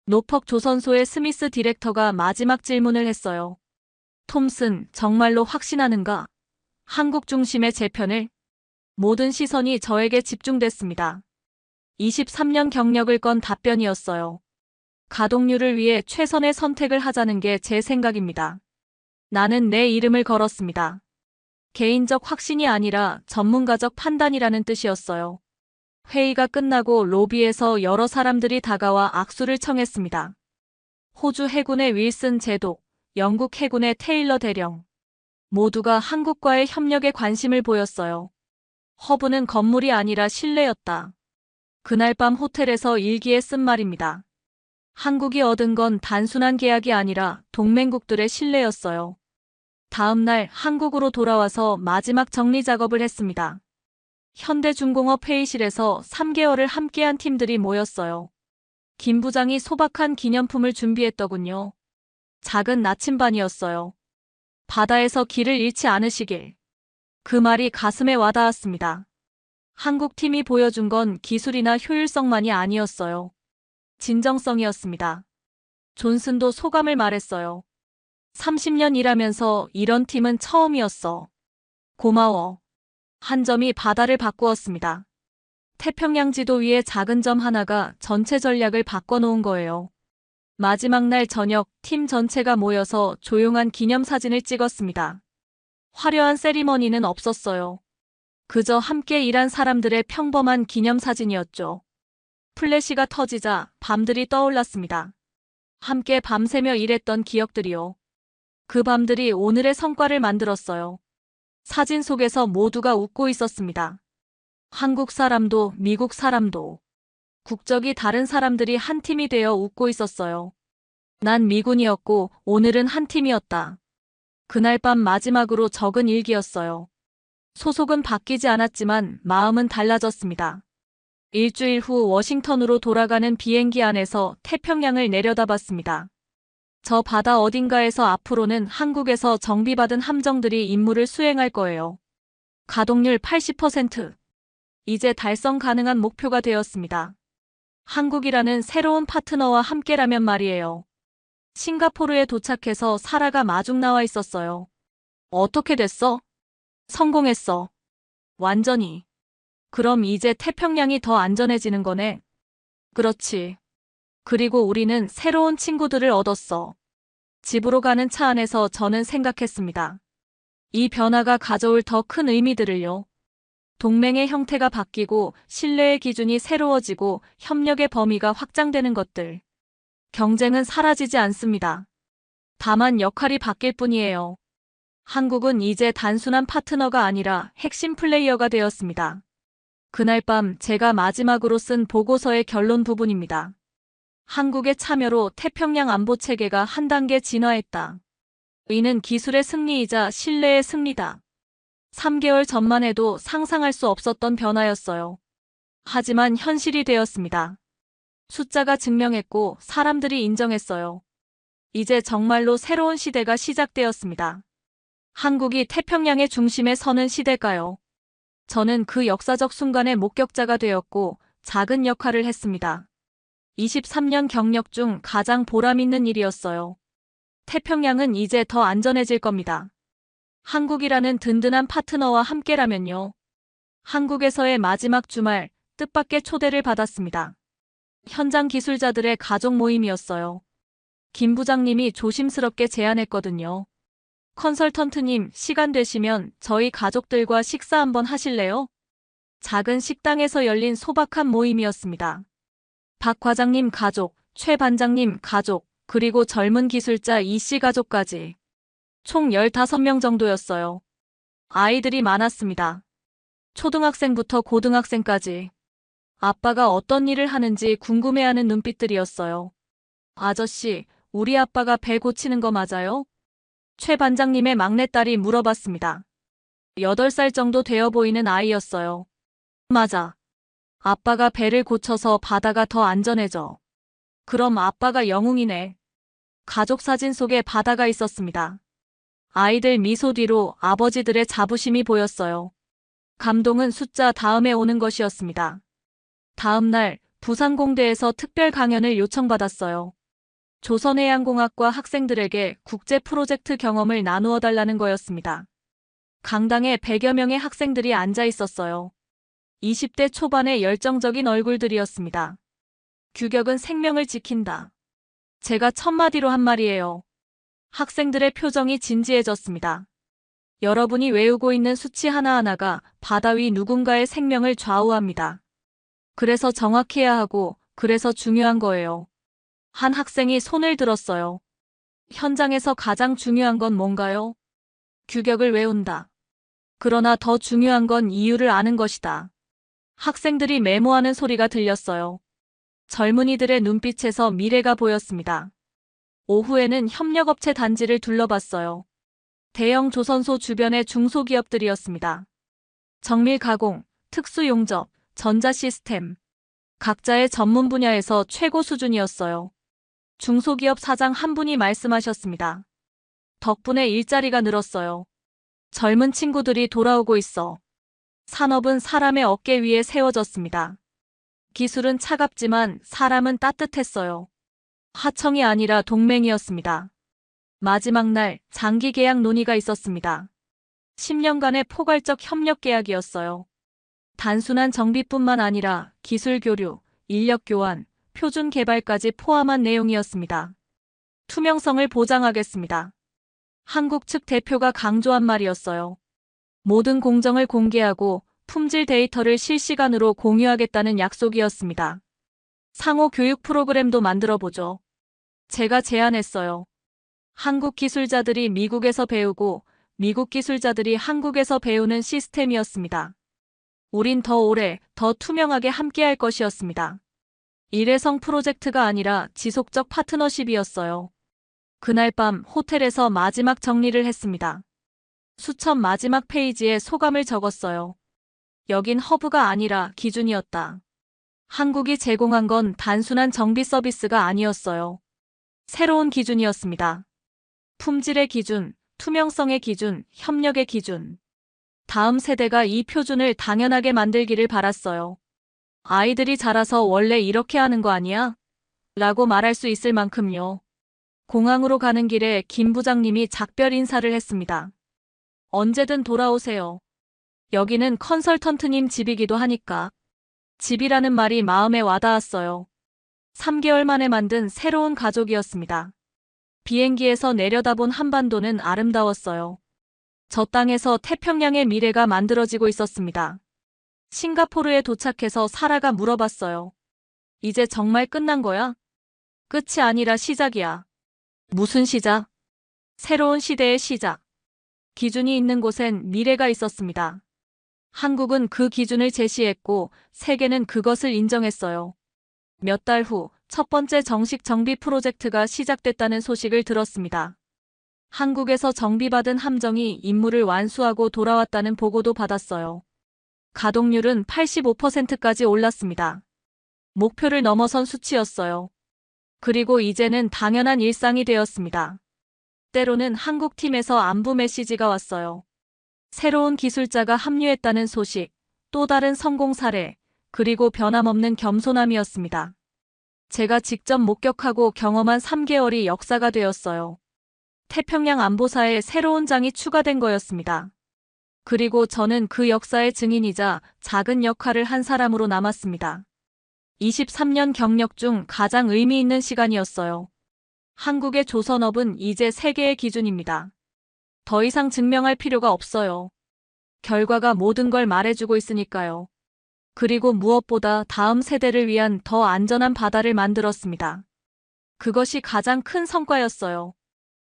S1: 노퍽 조선소의 스미스 디렉터가 마지막 질문을 했어요. 톰슨, 정말로 확신하는가? 한국 중심의 재편을? 모든 시선이 저에게 집중됐습니다. 23년 경력을 건 답변이었어요. 가동률을 위해 최선의 선택을 하자는 게 제 생각입니다. 나는 내 이름을 걸었습니다. 개인적 확신이 아니라 전문가적 판단이라는 뜻이었어요. 회의가 끝나고 로비에서 여러 사람들이 다가와 악수를 청했습니다. 호주 해군의 윌슨 제독, 영국 해군의 테일러 대령. 모두가 한국과의 협력에 관심을 보였어요. 허브는 건물이 아니라 신뢰였다. 그날 밤 호텔에서 일기에 쓴 말입니다. 한국이 얻은 건 단순한 계약이 아니라 동맹국들의 신뢰였어요. 다음 날 한국으로 돌아와서 마지막 정리 작업을 했습니다. 현대중공업 회의실에서 3개월을 함께한 팀들이 모였어요. 김 부장이 소박한 기념품을 준비했더군요. 작은 나침반이었어요. 바다에서 길을 잃지 않으시길. 그 말이 가슴에 와닿았습니다. 한국 팀이 보여준 건 기술이나 효율성만이 아니었어요. 진정성이었습니다. 존슨도 소감을 말했어요. 30년 일하면서 이런 팀은 처음이었어. 고마워. 한 점이 바다를 바꾸었습니다. 태평양 지도 위에 작은 점 하나가 전체 전략을 바꿔놓은 거예요. 마지막 날 저녁 팀 전체가 모여서 조용한 기념사진을 찍었습니다. 화려한 세리머니는 없었어요. 그저 함께 일한 사람들의 평범한 기념사진이었죠. 플래시가 터지자 밤들이 떠올랐습니다. 함께 밤새며 일했던 기억들이요. 그 밤들이 오늘의 성과를 만들었어요. 사진 속에서 모두가 웃고 있었습니다. 한국 사람도 미국 사람도. 국적이 다른 사람들이 한 팀이 되어 웃고 있었어요. 난 미군이었고 오늘은 한 팀이었다. 그날 밤 마지막으로 적은 일기였어요. 소속은 바뀌지 않았지만 마음은 달라졌습니다. 일주일 후 워싱턴으로 돌아가는 비행기 안에서 태평양을 내려다봤습니다. 저 바다 어딘가에서 앞으로는 한국에서 정비받은 함정들이 임무를 수행할 거예요. 가동률 80%. 이제 달성 가능한 목표가 되었습니다. 한국이라는 새로운 파트너와 함께라면 말이에요. 싱가포르에 도착해서 사라가 마중 나와 있었어요. 어떻게 됐어? 성공했어. 완전히. 그럼 이제 태평양이 더 안전해지는 거네. 그렇지. 그리고 우리는 새로운 친구들을 얻었어. 집으로 가는 차 안에서 저는 생각했습니다. 이 변화가 가져올 더 큰 의미들을요. 동맹의 형태가 바뀌고 신뢰의 기준이 새로워지고 협력의 범위가 확장되는 것들. 경쟁은 사라지지 않습니다. 다만 역할이 바뀔 뿐이에요. 한국은 이제 단순한 파트너가 아니라 핵심 플레이어가 되었습니다. 그날 밤 제가 마지막으로 쓴 보고서의 결론 부분입니다. 한국의 참여로 태평양 안보 체계가 한 단계 진화했다. 이는 기술의 승리이자 신뢰의 승리다. 3개월 전만 해도 상상할 수 없었던 변화였어요. 하지만 현실이 되었습니다. 숫자가 증명했고 사람들이 인정했어요. 이제 정말로 새로운 시대가 시작되었습니다. 한국이 태평양의 중심에 서는 시대일까요? 저는 그 역사적 순간의 목격자가 되었고 작은 역할을 했습니다. 23년 경력 중 가장 보람있는 일이었어요. 태평양은 이제 더 안전해질 겁니다. 한국이라는 든든한 파트너와 함께라면요. 한국에서의 마지막 주말 뜻밖의 초대를 받았습니다. 현장 기술자들의 가족 모임이었어요. 김 부장님이 조심스럽게 제안했거든요. 컨설턴트님, 시간 되시면 저희 가족들과 식사 한번 하실래요? 작은 식당에서 열린 소박한 모임이었습니다. 박 과장님 가족, 최 반장님 가족, 그리고 젊은 기술자 이씨 가족까지. 총 15명 정도였어요. 아이들이 많았습니다. 초등학생부터 고등학생까지. 아빠가 어떤 일을 하는지 궁금해하는 눈빛들이었어요. 아저씨, 우리 아빠가 배 고치는 거 맞아요? 최 반장님의 막내딸이 물어봤습니다. 8살 정도 되어 보이는 아이였어요. 맞아. 아빠가 배를 고쳐서 바다가 더 안전해져. 그럼 아빠가 영웅이네. 가족 사진 속에 바다가 있었습니다. 아이들 미소 뒤로 아버지들의 자부심이 보였어요. 감동은 숫자 다음에 오는 것이었습니다. 다음 날 부산공대에서 특별 강연을 요청받았어요. 조선해양공학과 학생들에게 국제 프로젝트 경험을 나누어 달라는 거였습니다. 강당에 100여 명의 학생들이 앉아 있었어요. 20대 초반의 열정적인 얼굴들이었습니다. 규격은 생명을 지킨다. 제가 첫마디로 한 말이에요. 학생들의 표정이 진지해졌습니다. 여러분이 외우고 있는 수치 하나하나가 바다 위 누군가의 생명을 좌우합니다. 그래서 정확해야 하고 그래서 중요한 거예요. 한 학생이 손을 들었어요. 현장에서 가장 중요한 건 뭔가요? 규격을 외운다. 그러나 더 중요한 건 이유를 아는 것이다. 학생들이 메모하는 소리가 들렸어요. 젊은이들의 눈빛에서 미래가 보였습니다. 오후에는 협력업체 단지를 둘러봤어요. 대형 조선소 주변의 중소기업들이었습니다. 정밀 가공, 특수용접, 전자시스템. 각자의 전문 분야에서 최고 수준이었어요. 중소기업 사장 한 분이 말씀하셨습니다. 덕분에 일자리가 늘었어요. 젊은 친구들이 돌아오고 있어. 산업은 사람의 어깨 위에 세워졌습니다. 기술은 차갑지만 사람은 따뜻했어요. 하청이 아니라 동맹이었습니다. 마지막 날 장기 계약 논의가 있었습니다. 10년간의 포괄적 협력 계약이었어요. 단순한 정비뿐만 아니라 기술 교류, 인력 교환, 표준 개발까지 포함한 내용이었습니다. 투명성을 보장하겠습니다. 한국 측 대표가 강조한 말이었어요. 모든 공정을 공개하고 품질 데이터를 실시간으로 공유하겠다는 약속이었습니다. 상호 교육 프로그램도 만들어보죠. 제가 제안했어요. 한국 기술자들이 미국에서 배우고 미국 기술자들이 한국에서 배우는 시스템이었습니다. 우린 더 오래, 더 투명하게 함께할 것이었습니다. 일회성 프로젝트가 아니라 지속적 파트너십이었어요. 그날 밤 호텔에서 마지막 정리를 했습니다. 수천 마지막 페이지에 소감을 적었어요. 여긴 허브가 아니라 기준이었다. 한국이 제공한 건 단순한 정비 서비스가 아니었어요. 새로운 기준이었습니다. 품질의 기준, 투명성의 기준, 협력의 기준. 다음 세대가 이 표준을 당연하게 만들기를 바랐어요. 아이들이 자라서 원래 이렇게 하는 거 아니야? 라고 말할 수 있을 만큼요. 공항으로 가는 길에 김 부장님이 작별 인사를 했습니다. 언제든 돌아오세요. 여기는 컨설턴트님 집이기도 하니까. 집이라는 말이 마음에 와닿았어요. 3개월 만에 만든 새로운 가족이었습니다. 비행기에서 내려다본 한반도는 아름다웠어요. 저 땅에서 태평양의 미래가 만들어지고 있었습니다. 싱가포르에 도착해서 사라가 물어봤어요. 이제 정말 끝난 거야? 끝이 아니라 시작이야. 무슨 시작? 새로운 시대의 시작. 기준이 있는 곳엔 미래가 있었습니다. 한국은 그 기준을 제시했고 세계는 그것을 인정했어요. 몇 달 후 첫 번째 정식 정비 프로젝트가 시작됐다는 소식을 들었습니다. 한국에서 정비받은 함정이 임무를 완수하고 돌아왔다는 보고도 받았어요. 가동률은 85%까지 올랐습니다. 목표를 넘어선 수치였어요. 그리고 이제는 당연한 일상이 되었습니다. 때로는 한국팀에서 안부 메시지가 왔어요. 새로운 기술자가 합류했다는 소식, 또 다른 성공 사례, 그리고 변함없는 겸손함이었습니다. 제가 직접 목격하고 경험한 3개월이 역사가 되었어요. 태평양 안보사에 새로운 장이 추가된 거였습니다. 그리고 저는 그 역사의 증인이자 작은 역할을 한 사람으로 남았습니다. 23년 경력 중 가장 의미 있는 시간이었어요. 한국의 조선업은 이제 세계의 기준입니다. 더 이상 증명할 필요가 없어요. 결과가 모든 걸 말해주고 있으니까요. 그리고 무엇보다 다음 세대를 위한 더 안전한 바다를 만들었습니다. 그것이 가장 큰 성과였어요.